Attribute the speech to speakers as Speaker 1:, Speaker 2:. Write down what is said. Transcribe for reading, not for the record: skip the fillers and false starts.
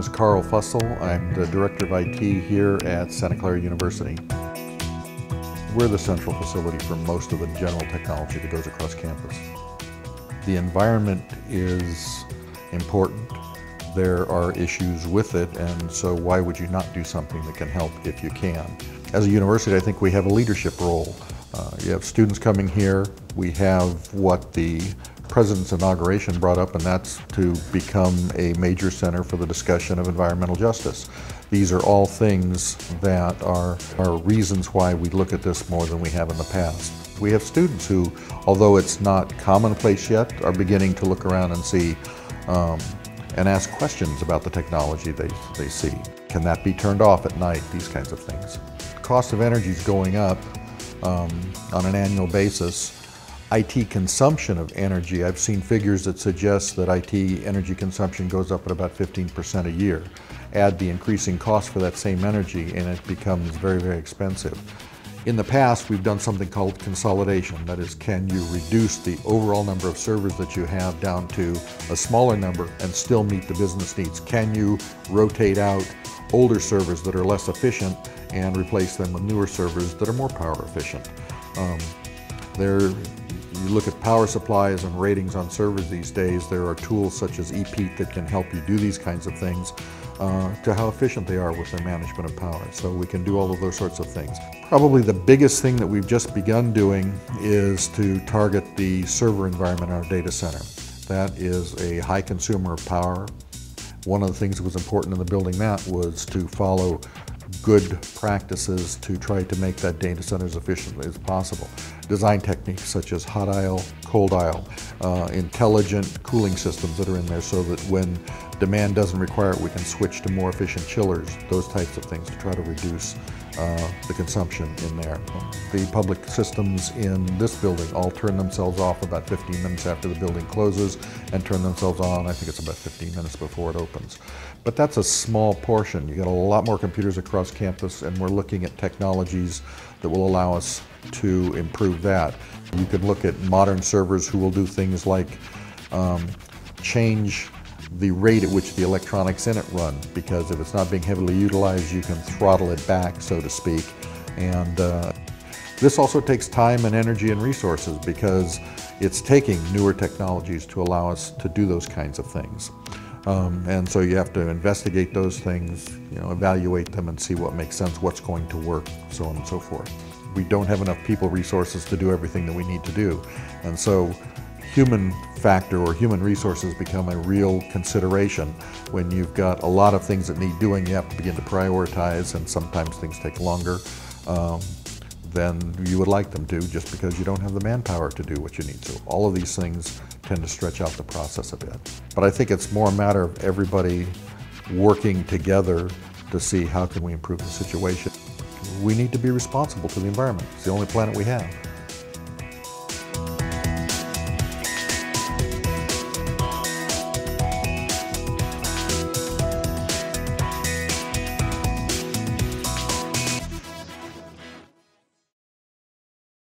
Speaker 1: is Carl Fussell. I'm the Director of IT here at Santa Clara University. We're the central facility for most of the general technology that goes across campus. The environment is important. There are issues with it, and so why would you not do something that can help if you can? As a university, I think we have a leadership role. You have students coming here. We have what the President's inauguration brought up, and that's to become a major center for the discussion of environmental justice. These are all things that are reasons why we look at this more than we have in the past. We have students who, although it's not commonplace yet, are beginning to look around and see and ask questions about the technology they see. Can that be turned off at night? These kinds of things. Cost of energy is going up on an annual basis. IT consumption of energy, I've seen figures that suggest that IT energy consumption goes up at about 15% a year. Add the increasing cost for that same energy and it becomes very, very expensive. In the past, we've done something called consolidation. That is, can you reduce the overall number of servers that you have down to a smaller number and still meet the business needs? Can you rotate out older servers that are less efficient and replace them with newer servers that are more power efficient? You look at power supplies and ratings on servers these days, there are tools such as ePeak that can help you do these kinds of things to how efficient they are with their management of power. So we can do all of those sorts of things. Probably the biggest thing that we've just begun doing is to target the server environment in our data center. That is a high consumer of power. One of the things that was important in the building that was to follow good practices to try to make that data center as efficient as possible. Design techniques such as hot aisle, cold aisle, intelligent cooling systems that are in there so that when demand doesn't require it, we can switch to more efficient chillers, those types of things to try to reduce the consumption in there. The public systems in this building all turn themselves off about 15 minutes after the building closes and turn themselves on, I think it's about 15 minutes before it opens. But that's a small portion. You got a lot more computers across campus, and we're looking at technologies that will allow us to improve that. You can look at modern servers who will do things like change the rate at which the electronics in it run, because if it's not being heavily utilized, you can throttle it back, so to speak. And this also takes time and energy and resources because it's taking newer technologies to allow us to do those kinds of things. And so you have to investigate those things, evaluate them and see what makes sense, what's going to work, so on and so forth. We don't have enough people resources to do everything that we need to do. And so human factor or human resources become a real consideration. When you've got a lot of things that need doing, you have to begin to prioritize, and sometimes things take longer than you would like them to just because you don't have the manpower to do what you need to. All of these things tend to stretch out the process a bit. But I think it's more a matter of everybody working together to see how can we improve the situation. We need to be responsible to the environment. It's the only planet we have.